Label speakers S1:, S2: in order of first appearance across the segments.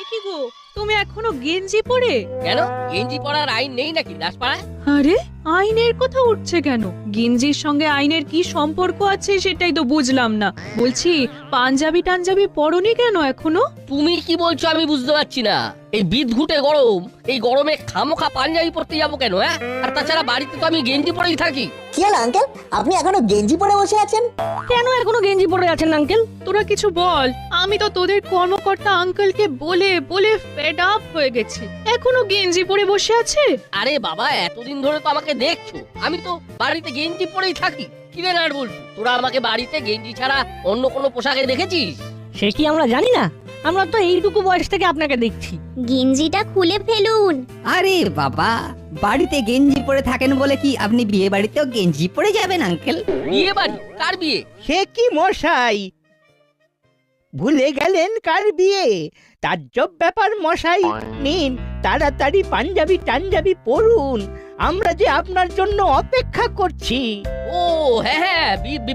S1: কি গো, তুমি এখনো গেঞ্জি পরে?
S2: কেন গেঞ্জি পরার আইন নেই নাকি দাসপাড়ায়?
S1: আরে আইনের কথা উঠছে কেন? গেঞ্জির সঙ্গে আইনের কি সম্পর্ক আছে সেটাই তো বুঝলাম না। বলছি পাঞ্জাবি টাঞ্জাবি পরনি কেন এখনো?
S2: তুমি কি বলছো আমি বুঝতে পারছি না। এই বিদঘুটে গরম, এই গরমে খামোখা পাঞ্জাবি পরতে যাবো কেন? হ্যাঁ, আর তাছাড়া বাড়িতে তো আমি গেঞ্জি পরেই থাকি।
S3: কি হলো আঙ্কেল, আপনি এখনো গেঞ্জি পরে বসে আছেন?
S4: কেন এখনো গেঞ্জি পরে আছেন আঙ্কেল?
S1: তোরা কিছু বল, আমি তো তোদের কর্মকর্তা আঙ্কেলকে বলে বলে ফেড আপ হয়ে গেছি। এখনো গেঞ্জি পরে বসে আছে?
S2: আরে বাবা, এতদিন ধরে তো আমাকে দেখছো, আমি তো বাড়িতে গেঞ্জি পরেই থাকি। কি রে নাট বলছো, তোরা আমাকে বাড়িতে গেঞ্জি ছাড়া অন্য কোনো পোশাকে দেখেছিস?
S4: সে কি আমরা জানি না? আমরা তো এইটুকু বয়স থেকে আপনাকে দেখছি।
S5: গেঞ্জিটা খুলে ফেলুন।
S6: আরে বাবা, বাড়িতে গেঞ্জি পরে থাকেন বলে কি আপনি বিয়ে বাড়িতেও গেঞ্জি পরে যাবেন আঙ্কেল?
S2: বিয়ে বাড়ি? কার বিয়ে?
S7: সে কি মশাই, ভুলে গেলেন কার বিয়ে? তাজ্জব ব্যাপার মশাই। নিন তাড়াতাড়ি পাঞ্জাবি টাঞ্জাবি পরুন, আমরা যে আপনার জন্য অপেক্ষা করছি।
S2: ও হ্যাঁ হ্যাঁ,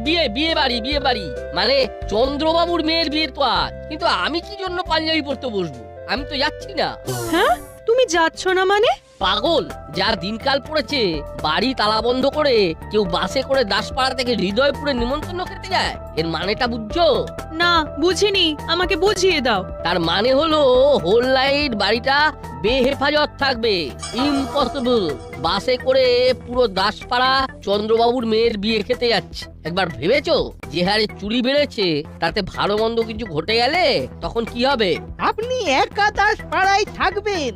S2: বিয়ে বিয়ে বাড়ি, বিয়ে বাড়ি মানে চন্দ্রবাবুর মেয়ের বিয়ে তো আজ। কিন্তু আমি কি জন্য পাঞ্জাবি পরতে বসবো? আমি তো যাচ্ছি না।
S1: হ্যাঁ, তুমি যাচ্ছ না মানে?
S2: পাগল, যার দিনকাল পড়েছে, বাড়ি তালা বন্ধ করে কেউ বাসে করে দাসপাড়া থেকে হৃদয়পুরে নিমন্ত্রণ খেতে যায়, এর মানেটা বুঝছো?
S1: না বুঝিনি, আমাকে বুঝিয়ে দাও।
S2: তার মানে হলো হোল নাইট বাড়িটা বেহেফাজত থাকবে। ইম্পসিবল। বাসে করে পুরো দাসপাড়া চন্দ্রবাবুর মেয়ের বিয়ে খেতে যাচ্ছে। একবার ভেবেছো যে হারে চুরি বেড়েছে, তাতে ভালো মন্দ কিছু ঘটে গেলে তখন কি হবে?
S7: আপনি একা দাস পাড়ায় থাকবেন?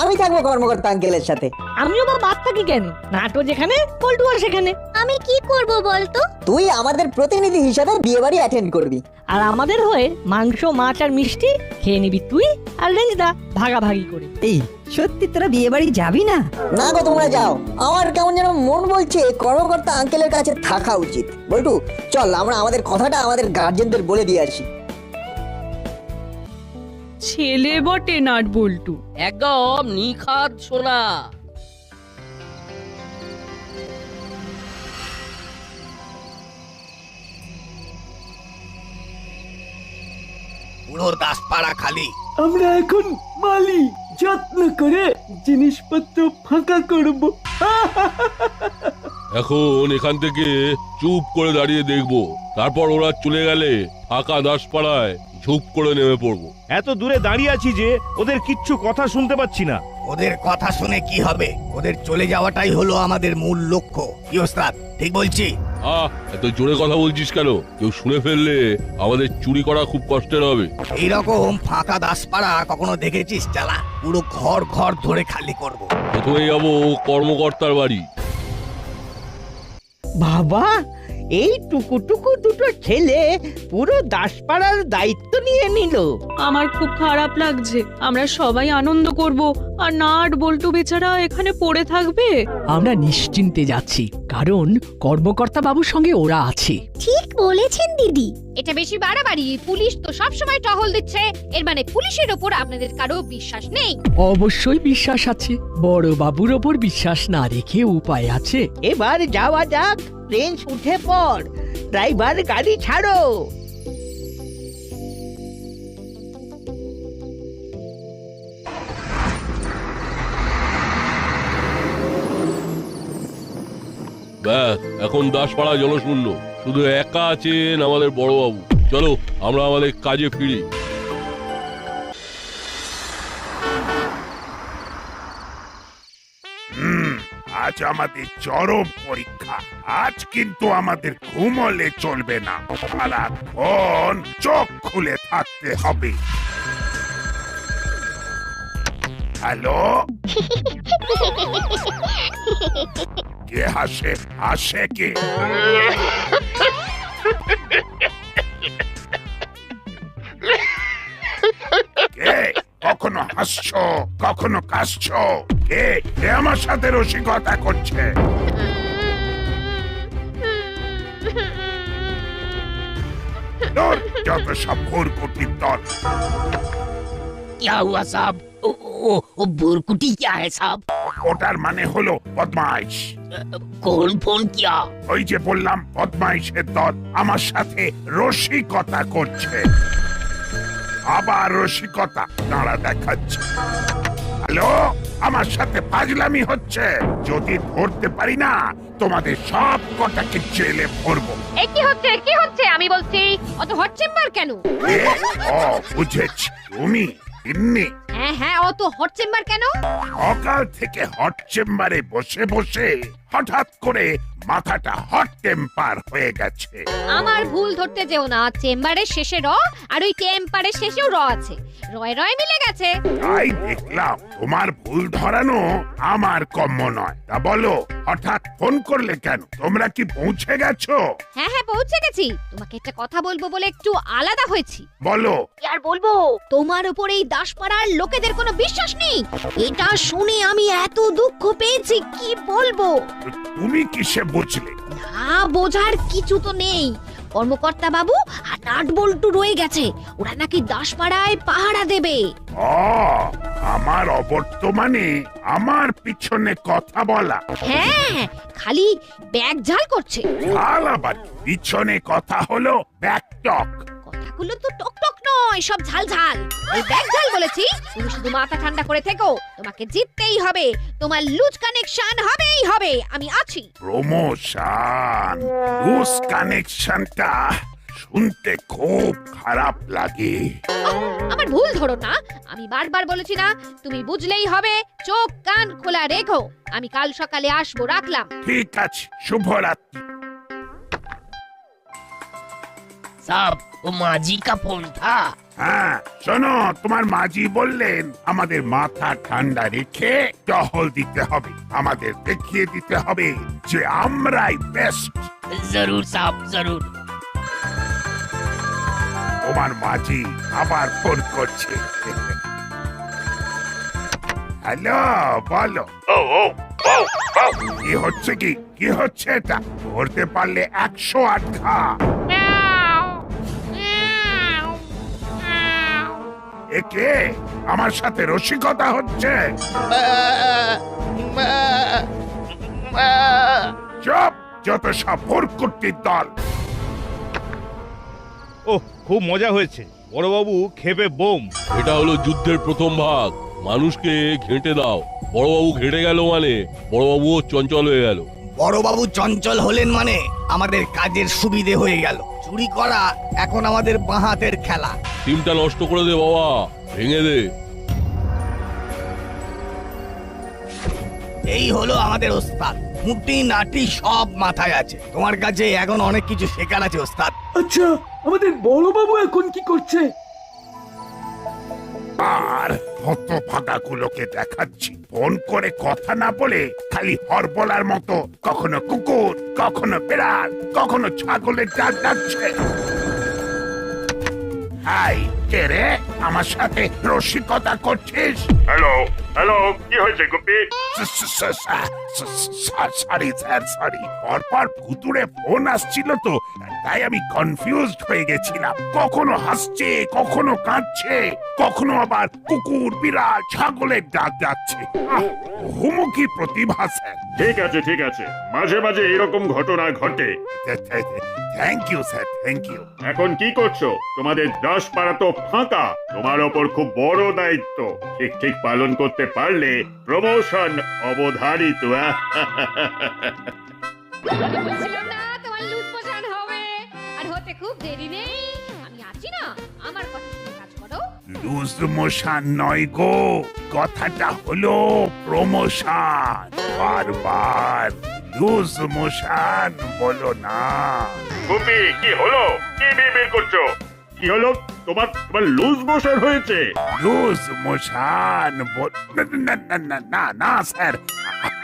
S3: আমি থাকবো কর্মকর্তা আঙ্কেলের সাথে।
S4: আমিও বা বাদ থাকি কেন? নাটো যেখানে পল্টু আর সেখানে।
S5: আমি কি করব বলতো?
S3: তুই আমাদের প্রতিনিধি হিসাবে বিয়ে বাড়ি অ্যাটেন্ড করবি।
S4: আর আমাদের হয়ে মাংস মাছ আর মিষ্টি খেয়ে নিবি তুই আর রেঞ্জদা ভাগাভাগি করে।
S6: এই সত্যি তোরা বিয়ে বাড়ি যাবি না?
S3: না গো, তোমরা যাও। আমার কেমন যেন মন বলছে কর্মকর্তা আঙ্কেলের কাছে থাকা উচিত। বল্টু চল, আমরা আমাদের কথাটা আমাদের গার্জেনদের বলে দিয়ে আসি।
S1: ছেলে বটে নাট বল্টু।
S2: একদম নিখাদ সোনা।
S8: পুরো দাসপাড়া খালি।
S9: আমরা এখন মালি যত্ন করে জিনিসপত্র ফাঁকা করব।
S10: এখন এখান থেকে চুপ করে দাঁড়িয়ে দেখবো, তারপর ওরা চলে গেলে ফাঁকা দাসপাড়ায় ঝুপ করে নেমে পড়বো।
S11: এত দূরে দাঁড়িয়ে আছি যে ওদের কিচ্ছু কথা শুনতে পাচ্ছি না।
S8: ওদের কথা শুনে কি হবে? ওদের চলে যাওয়াটাই হলো আমাদের মূল লক্ষ্য। কি ওস্তাদ, ঠিক বলছি?
S10: এত জোরে কথা বলছিস কেন? কেউ শুনে ফেললে আমাদের চুরি করা খুব কষ্টের হবে।
S8: এইরকম ফাঁকা দাসপাড়া কখনো দেখেছিস? চালা, পুরো ঘর ঘর ধরে খালি করব।
S10: প্রথমে যাবো কর্মকর্তার বাড়ি।
S7: বাবা, এই টুকু দুটো ছেলে পুরো দাসপাড়ার দায়িত্ব নিয়ে নিল।
S1: আমার খুব খারাপ লাগছে। আমরা সবাই আনন্দ করব, আর নাট বল্টু বেচারা এখানে পড়ে থাকবে।
S9: আমরা নিশ্চিন্তে যাচ্ছি, কারণ কর্মকর্তা বাবুর সঙ্গে ওরা আছে।
S5: ঠিক বলেছেন দিদি।
S12: এটা বেশি বাড়াবাড়ি। পুলিশ তো সব সময় টহল দিচ্ছে, এর মানে পুলিশের ওপর আপনাদের কারো বিশ্বাস নেই?
S9: অবশ্যই বিশ্বাস আছে, বড় বাবুর ওপর বিশ্বাস না রেখে উপায় আছে?
S7: এবার যাওয়া যাক, প্রিন্স উঠে পড়, ড্রাইভার গাড়ি ছাড়ো।
S10: ব্যাস, এখন দাসপাড়া জনশূন্য, শুধু একা আছেন আমাদের বড়বাবু। চলো আমরা আমাদের কাজে ফিরি।
S11: আজ আমাদের চরম পরীক্ষা। আজ কিন্তু আমাদের ঘুমলে চলবে না, সারাক্ষণ চোখ খুলে থাকতে হবে। হ্যালো, কে হাসে? হাসে কে? কে? কখনো হাসছো, কখনো কাশছো। কে আমার সাথে রসিকতা করছে? যত সব ভোরকুটির দল।
S2: क्या हुआ साहब? ओ बुरकुटी क्या है साहब?
S11: ওটার মানে হলো বদমাইশ।
S2: कौन फोन किया?
S11: ওই যে বললাম, বদমাইশের দল আমার সাথে রসিকতা করছে। আবার রসিকতা দাঁড়া দেখাচ্ছে। হ্যালো, আমার সাথে ফাজলামি হচ্ছে। যদি ধরতে পারি না তোমাদের সব কটাকে জেলে ভরবো।
S12: এ কি হচ্ছে আমি বলছি অত হট চেম্বার কেন?
S11: এ, ও বুঝেছি, তুমি ইন্নি
S12: হ্যাঁ অত হট চেম্বার কেন?
S11: সকাল থেকে হট চেম্বারে বসে বসে হঠাৎ করে মাথাটা হট টেম্পার হয়ে গেছে।
S12: আমার ভুল ধরতে যেও না, চেম্বারের শেষে র আর ওই টেম্পারের শেষেও র আছে, রয় রয় মিলে গেছে।
S11: তাই দেখলাম তোমার ভুল ধরানো আমার কম্য নয়। তা বলো, হঠাৎ ফোন করলে কেন? তোমরা কি পৌঁছে গেছো?
S12: হ্যাঁ পৌঁছে গেছি। তোমাকে একটা কথা বলবো বলে একটু আলাদা হয়েছি।
S11: বলো।
S12: কি আর বলবো, তোমার উপর এই দাসপাড়ার লোকেদের কোনো বিশ্বাস নেই। এটা শুনে আমি এত দুঃখ পেয়েছি কি বলবো।
S11: তুমি কিসে বুঝলে?
S12: না বোঝার কিছু তো নেই। কর্মকর্তা বাবু আর নাট বল্টু রয়ে গেছে, ওরা নাকি দাসপাড়ায় পাহারা দেবে।
S11: ও, আমার অবর্তমানে আমার পিছনে কথা বলা।
S12: হ্যাঁ, খালি ব্যাগ ঝাল করছে।
S11: ঝাল আবার পিছনে কথা হলো ব্যাকটক।
S12: কথাগুলো তো টক টক নয়, সব ঝাল ঝাল। এই ব্যাগ ঝাল বলেছি। তুমি শুধু মাথা ঠান্ডা করে থেকো, তোমাকে জিততেই হবে, তোমার লুজ কানেকশন হবেই হবে, আমি আছি।
S11: প্রমোশন, লুজ কানেকশনটা শুনতে খুব খারাপ লাগে।
S12: আমার ভুল ধরো না, আমি বারবার বলেছি না, তুমি বুঝলেই হবে, চোখ কান খোলা রেখো। আমি কাল সকালে আসবো, রাখলাম।
S11: ঠিক আছে, শুভরাত্রি।
S2: সাব ও মাঝি কা ফোন থা।
S11: হ্যাঁ শোনো, তোমার মাঝি বললেন আমাদের মাথা ঠান্ডা রেখে টহল দিতে হবে, আমাদের দেখিয়ে দিতে হবে যে আমরাই বেস্ট।
S2: জরুর সাব জরুর।
S11: তোমার মাঝি আবার ফোন করছে। হ্যালো, বলো। কি হচ্ছে কি হচ্ছে এটা? ধরতে পারলে 108 খা। একে আমার সাথে রসিকতা হচ্ছে। চুপ, যত সব ভোরকুটির দল।
S13: ওহ, খুব মজা হয়েছে। বড়বাবু খেপে বোম।
S10: এটা হলো যুদ্ধের প্রথম ভাগ। মানুষকে ঘেঁটে দাও। বড়বাবু ঘেঁটে গেল মানে বড়বাবুও চঞ্চল হয়ে গেল।
S8: বড়বাবু চঞ্চল হলেন মানে আমাদের কাজের সুবিধে হয়ে গেল। চুরি করা এখন আমাদের বাঁ হাতের খেলা।
S10: টিমটা নষ্ট করে দে বাবা, ভেঙে দে।
S8: এই হলো আমাদের ওস্তাদ। মুটি নাটি সব মাথায় আছে। তোমার কাছে এখন অনেক কিছু শেখার আছে ওস্তাদ।
S9: আচ্ছা, আমাদের বড়বাবু এখন কি করছে?
S11: আর হতভাগাগুলোকে দেখাচ্ছি, ফোন করে কথা না বলে খালি হরবলার মতো কখনো কুকুর, কখনো বিড়াল, কখনো ছাগলের ডাক ডাকছে। হাই, কে রে? আমার সাথে রসিকতা করছিস?
S14: হ্যালো হ্যালো, কি হয়েছে গুপি?
S11: Sorry sir, sorry. পরপর ভুতুড়ে ফোন আসছিল তো, তাই আমি কনফিউজড হয়ে গেছিলাম। কখনো হাসছে, কখনো কাঁদছে, কখনো আবার কুকুর, বিড়াল, ছাগলের ডাক যাচ্ছে। বহুমুখী প্রতিভা স্যার।
S14: ঠিক আছে, মাঝে মাঝে এরকম ঘটনা ঘটে।
S11: Thank you sir, thank you.
S14: এখন কি করছো? তোমাদের দাসপাড়া তো ফাঁকা, তোমার ওপর খুব বড় দায়িত্ব। ঠিক পালন করতে পারলে প্রমোশন অবধারিত।
S12: বলছিলাম না তোমার লুজ মোশন হবে, আর হতে খুব দেরি নেই। আমি আছি না, আমার কথা শুনে কাজ করো।
S11: লুজ মোশন নয় গো, কথাটা হলো প্রমোশন। বারবার লুজ মোশন বলো না।
S14: গুপি, কি হলো? কি বিড়বিড় করছো? কি হলো? তোমার লুজ মোশন হয়েছে?
S11: লুজ মোশন না স্যার,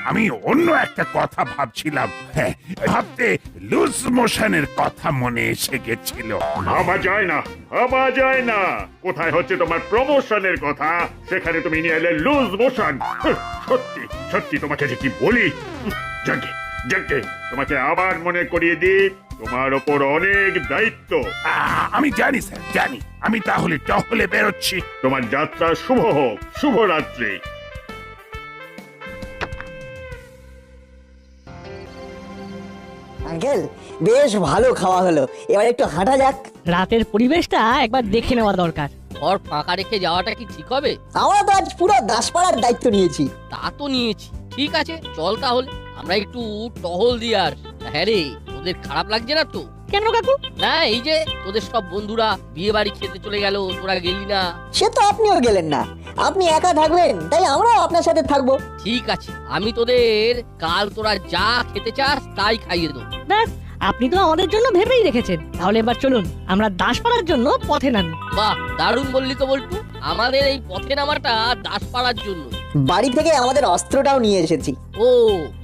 S11: আমি অন্য একটা কথা ভাবছিলাম। হ্যাঁ, ভাবতে লুজ মোশনের কথা মনে এসে গেছিল।
S14: ভাবা যায় না। কোথায় হচ্ছে তোমার প্রমোশনের কথা, সেখানে তুমি নিয়ে এলে লুজ মোশন। সত্যি তোমাকে যে কি বলি। যাকে তোমাকে আবার মনে করিয়ে দিই, তোমার ওপর অনেক দায়িত্ব।
S11: আমি জানি স্যার, জানি। আমি তাহলে টহলে বেরোচ্ছি।
S14: তোমার যাত্রা শুভ হোক। শুভরাত্রি।
S3: আঙ্কেল, বেশ ভালো খাওয়া হলো। এবার একটু হাঁটা যাক।
S4: রাতের পরিবেশটা একবার দেখে নেওয়া দরকার।
S2: ঘর ফাঁকা রেখে যাওয়াটা কি ঠিক হবে?
S3: আমরা তো আজ পুরো দাসপাড়ার দায়িত্ব নিয়েছি।
S2: তা তো নিয়েছি, ঠিক আছে চল তাহলে আমরা একটু টহল দিই। আর হ্যাঁ রে, তোদের খারাপ লাগছে না তো?
S4: কেন কাকু?
S2: না এই যে তোদের সব বন্ধুরা বিয়ে বাড়ি খেতে চলে গেল, তোরা গেলি না।
S3: সে তো আপনিও গেলেন না, আপনি একা থাকবেন তাই আমরাও আপনার সাথে থাকবো।
S2: ঠিক আছে, আমি তোদের কাল তোরা যা খেতে চাস তাই খাইয়ে দেবো।
S4: ব্যাস, আপনি তো আমাদের জন্য ভেবেই রেখেছেন। তাহলে এবার চলুন আমরা দাসপাড়ার জন্য পথে নামি।
S2: বাহ, দারুণ বললি তো বল্টু। আমাদের এই পথে নামাটা দাসপাড়ার জন্য।
S3: বাড়ি থেকে আমাদের অস্ত্রটাও নিয়ে এসেছি।
S2: ও,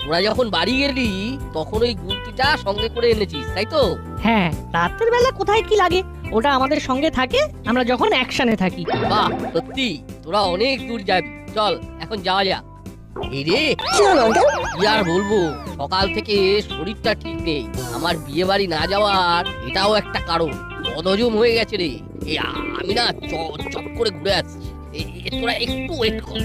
S2: তোরা যখন বাড়ি গেলি তখন ওই গুলতিটা সঙ্গে করে এনেছিস, তাই তো?
S4: হ্যাঁ, রাতের বেলা কোথায় কি লাগে ওটা আমাদের সঙ্গে থাকে আমরা যখন অ্যাকশনে থাকি।
S2: বাহ, সত্যি তোরা অনেক দূর যাবি। চল এখন যাওয়া যাক। এই রে,
S3: কি হলো আঙ্কেল?
S2: কি আর বলবো, সকাল থেকে শরীরটা ঠিক নেই। আমার বিয়ে বাড়ি না যাওয়ার এটাও একটা কারণ। বদহজম হয়ে গেছে রে। এই আমি না চট করে ঘুরে আসছি। তোরা একটু ওয়েট কর।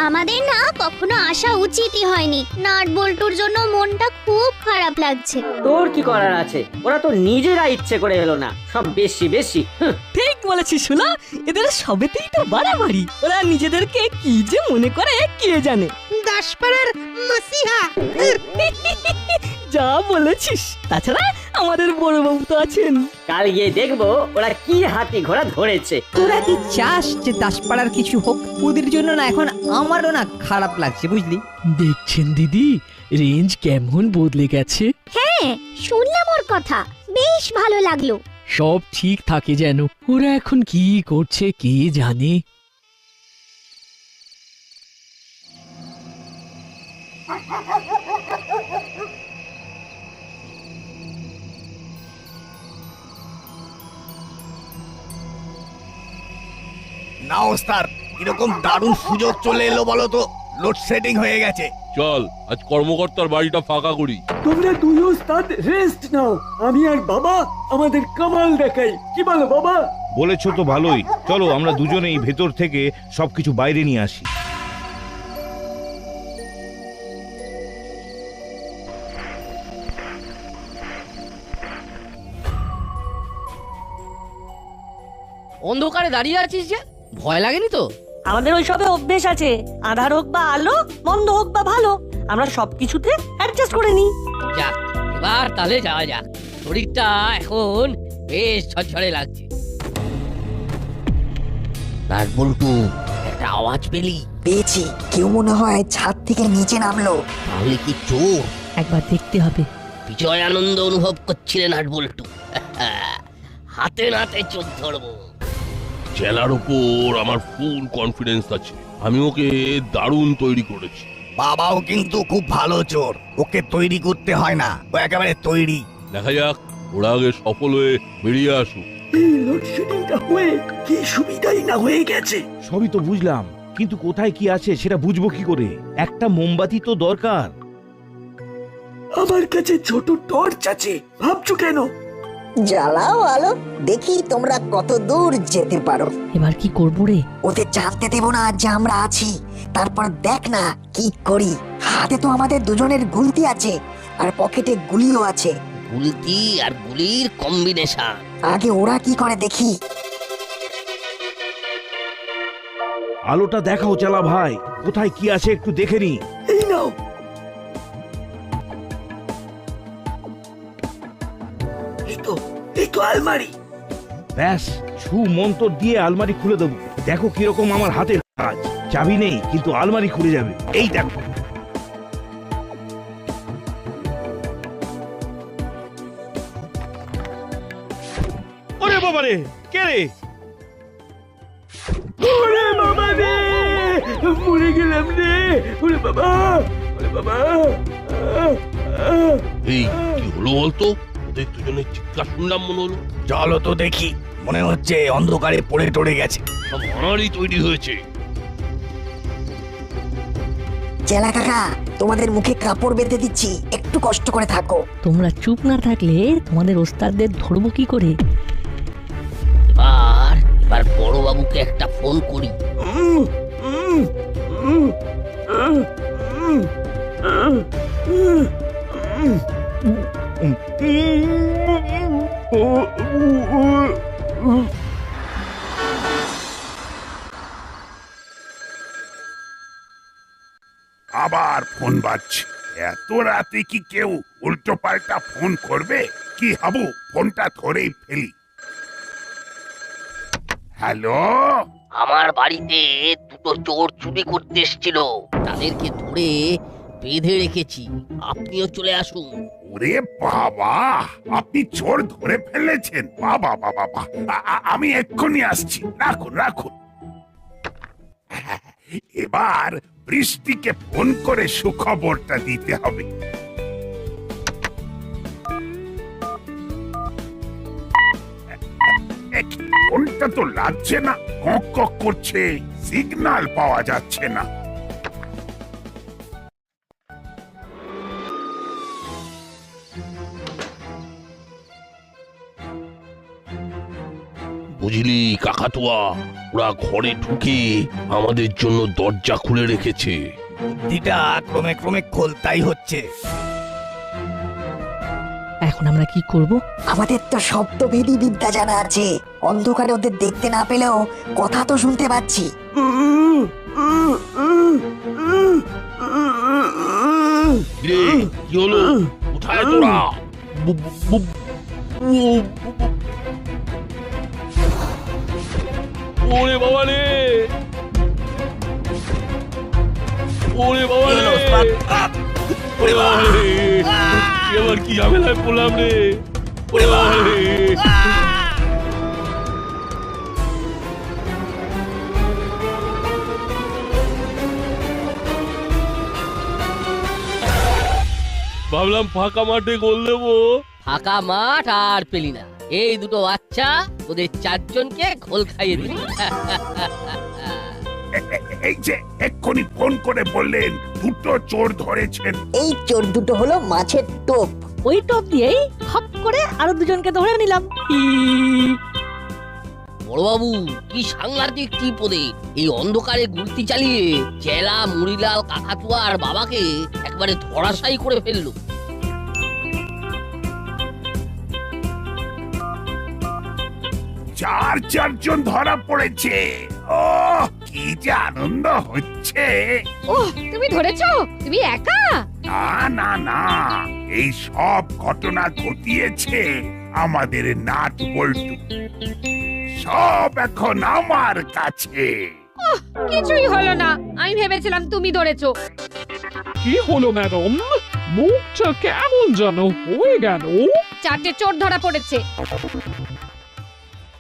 S5: আমাদের না কখনো আসা উচিতই হয়নি। নাট বল্টুর জন্য মনটা খুব খারাপ লাগছে।
S9: তোর কি করার আছে? ওরা তো নিজেরা ইচ্ছে করে এলো না, সব বেশি বেশি।
S4: ঠিক বলেছিস শুলা, এদের সবেতেই তো বাড়াবাড়ি। ওরা নিজেদেরকে কি যে মনে করে কে জানে।
S7: দাসপাড়ার মাসিহা।
S4: যা বলেছিস। তাছাড়া আমাদের বড় বাবু তো আছেন।
S9: কাল গিয়ে দেখবো ওরা কি হাতি ঘোড়া ধরেছে।
S6: তোরা কি চাস যে দাসপাড়ার কিছু হোক? ওদের জন্য না এখন আমারও না খারাপ লাগছে, বুঝলি?
S15: দেখছেন দিদি, রেঞ্জ কেমন বদলে গেছে।
S5: হ্যাঁ, শুনলাম ওর কথা, বেশ ভালো লাগলো।
S15: সব ঠিক থাকে যেন। ওরা এখন কি করছে কে জানে।
S8: না ওস্তাদ, এরকম দারুণ সুযোগ চলে এলো বলো তো। লোডশেডিং হয়ে গেছে।
S10: চল আজ কর্মকর্তার বাড়িটা ফাঁকা করি।
S9: তোমরা দুই ওস্তাদ রেস্ট নাও, আমি আর বাবা আমাদের কামাল দেখাই। কি বলো বাবা?
S13: বলেছো তো ভালোই। চলো আমরা দুজনেই ভেতর থেকে সবকিছু বাইরে নিয়ে আসি।
S2: অন্ধকারে দাঁড়িয়ে আছিস যে, ভয় লাগেনি তো?
S4: আমাদের ওই সবে অভ্যেস আছে। আধার হোক বা আলো, মন্দ হোক বা ভালো, আমরা সবকিছুতে অ্যাডজাস্ট করে নিই।
S2: যাক, এবার তাহলে যাওয়া যাক। শরীরটা এখন বেশ ঝরঝরে লাগছে। নাট বল্টু, একটা আওয়াজ পেলি?
S3: পেয়েছি, কেউ মনে হয় ছাদ থেকে নিচে নামলো।
S2: তাহলে কি চোর?
S4: একবার দেখতে হবে।
S2: বিজয় আনন্দ অনুভব করছিলে নাট বল্টু। হাতে নাতে চোখ ধরবো।
S10: জেলার উপর আমার ফুল কনফিডেন্স আছে। আমি ওকে দারুণ তৈরি করেছি।
S8: বাবাও কিন্তু খুব ভালো চোর, ওকে তৈরি করতে হয় না, ও একেবারে তৈরি।
S10: দেখা যাক, ওরা আগে সফল হয়ে বেরিয়ে আসুক।
S9: এই লোডশেডিংটা হয়ে কি সুবিধাই না হয়ে গেছে।
S13: সবই তো বুঝলাম, কিন্তু কোথায় কি আছে সেটা বুঝবো কি করে? একটা মোমবাতি তো দরকার।
S9: আমার কাছে ছোট টর্চ আছে, ভাবছো কেন?
S3: জ্বালাও আলো, দেখি তোমরা কত দূর যেতে পারো।
S4: এবার কি করবো রে?
S3: ওদের জানতে দেব না যে আমরা আছি। তারপর দেখ না কি করি। হাতে তো আমাদের দুজনের গুলতি আছে, আর পকেটে গুলিও আছে।
S2: গুলতি আর গুলির কম্বিনেশন।
S3: আগে ওরা কি করে দেখি।
S13: আলোটা দেখাও চালা ভাই, কোথায় কি আছে একটু দেখে নি।
S9: এই নাও। এই তো আলমারি।
S13: ব্যাস, ছু মন্তর দিয়ে আলমারি খুলে দেবো। দেখো কিরকম আমার হাতের কাজ। চাবি নেই কিন্তু আলমারি খুলে যাবে। এই দেখো। ওরে বাবা রে, কে রে?
S9: ওরে বাবা রে, মরে গেলাম রে। ওরে বাবা, ওরে বাবা।
S10: এই কি হলো বলতো? ওদের দুজনের চিৎকার শুনলাম মনে হলো।
S8: চলো তো দেখি, মনে হচ্ছে অন্ধকারে পড়ে টড়ে গেছে।
S10: সব আমারই তৈরি হয়েছে।
S3: চেলা কাকা, তোমাদের মুখে কাপড় বেঁধে দিচ্ছি, একটু কষ্ট করে থাকো।
S4: তোমরা চুপ না থাকলে তোমাদের ওস্তাদদের ধরবো কি করে?
S2: এবার বড় বাবুকে একটা ফোন করি।
S11: আবার ফোন বাজছে। এত রাতে কি কেউ উল্টো পাল্টা ফোন করবে? কি হাবু, ফোনটা ধরেই ফেলি। হ্যালো,
S2: আমার বাড়িতে দুটো চোর চুরি করতে এসেছিল, তাদেরকে ধরে বেঁধে রেখেছি, আপনিও চলে আসুন।
S11: ওরে বাবা, আপনি চোর ধরে ফেলেছেন? বাবা বাবা বাবা, আমি এক্ষুনি আসছি, রাখুন রাখুন। এবার বৃষ্টিকে ফোন করে সুখবরটা দিতে হবে। ফোনটা তো লাগছে না, কক কক করছে, সিগন্যাল পাওয়া যাচ্ছে না।
S10: বুঝলি কাকাতুয়া, ওরা ঘরে ঢুকে আমাদের জন্য দরজা খুলে রেখেছে।
S8: বুদ্ধিটা ক্রমে ক্রমে খোলতাই হচ্ছে।
S15: এখন আমরা কি করব?
S3: আমাদের তো শব্দভেদী বিদ্যা জানা আছে, অন্ধকারে ওদের দেখতে না পেলেও কথা তো শুনতে পাচ্ছি।
S10: রে, কি হলো? কোথায় তোরা? ওরে বাবা রে, ওরে বাবা রে, ওরে বাবা রে, এবার কি ঝামেলায় পড়লাম রে, ওরে বাবা রে। ভাবলাম ফাঁকা মাঠে গোল দেবো।
S2: ফাঁকা মাঠ আর পেলি না, এই দুটো বাচ্চা ওদের চারজনকে ঘোল খাইয়ে দিল।
S11: এই যে এক্ষুনি ফোন করে বললেন দুটো চোর ধরেছেন।
S3: এই চোর দুটো হলো মাছের টোপ।
S4: ওই টপ দিয়েই হপ করে আরো দুজনকে ধরে নিলাম।
S2: বড়বাবু, কি সাংঘাতিক টিপ ওদের! এই অন্ধকারে গুলতি চালিয়ে চেলা, মুড়িলাল, কাকাতুয়া আর বাবাকে একবারে ধরাশায়ী করে ফেললো।
S11: চারজন ধরা পড়েছে। ও কি যে আনন্দ হচ্ছে!
S12: ওহ, তুমি ধরেছো? তুমি একা?
S11: না না না, এই সব ঘটনা ঘটিয়েছে আমাদের নাট বল্টু। সব এখন আমার কাছে।
S12: কিছুই হলো না, আমি ভেবেছিলাম তুমি ধরেছো।
S15: কি হলো ম্যাডাম? মুখটা কেমন যেন হয়ে গেল।
S12: চারটে চোর ধরা পড়েছে।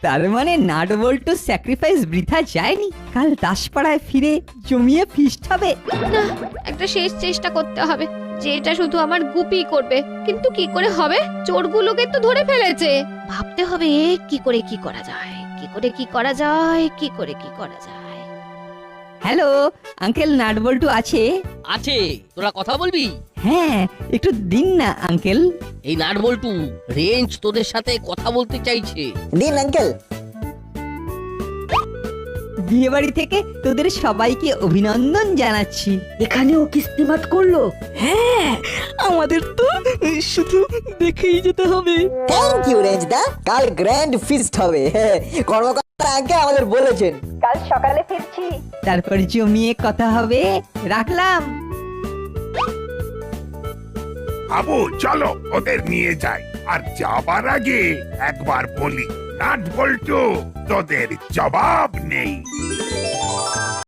S6: তার মানে নাট বল্টু স্যাক্রিফাইস বৃথা যায়নি। কাল দাসপাড়ায় ফিরে জমিয়ে ফিস্ট হবে।
S12: না, একটা শেষ চেষ্টা করতে হবে, যেটা শুধু আমার গুপি করবে। কিন্তু কি করে হবে? চোরগুলোকে তো ধরে ফেলেছে। ভাবতে হবে কি করে কি করা যায়, কি করে কি করা যায়, কি করে কি করা যায়।
S6: হ্যালো আঙ্কেল, নাট বল্টু আছে?
S2: আছে, তোরা কথা বলবি?
S6: হ্যাঁ, একটু দিন না আঙ্কেল।
S2: এই নাট বল্টু রেঞ্জ তোদের সাথে কথা বলতে চাইছে।
S3: দিন আঙ্কেল।
S6: বিয়ে বাড়ি থেকে তোদের সবাইকে অভিনন্দন জানাচ্ছি।
S4: এখানেও কিস্তিমাত করলো?
S6: হ্যাঁ, আমাদের তো শুধু দেখেই যেতে হবে।
S3: থ্যাংক ইউ রেঞ্জদা, কাল গ্র্যান্ড ফিস্ট হবে। কর্মকর্তা আঙ্কেল আমাদের বলেছেন।
S6: কাল সকালে ফিরছি, তারপর জমিয়ে কথা হবে। রাখলাম।
S11: আবু চলো ওদের নিয়ে যাই। আর যাবার আগে একবার বলি, নাট বল্টু তোদের জবাব নেই।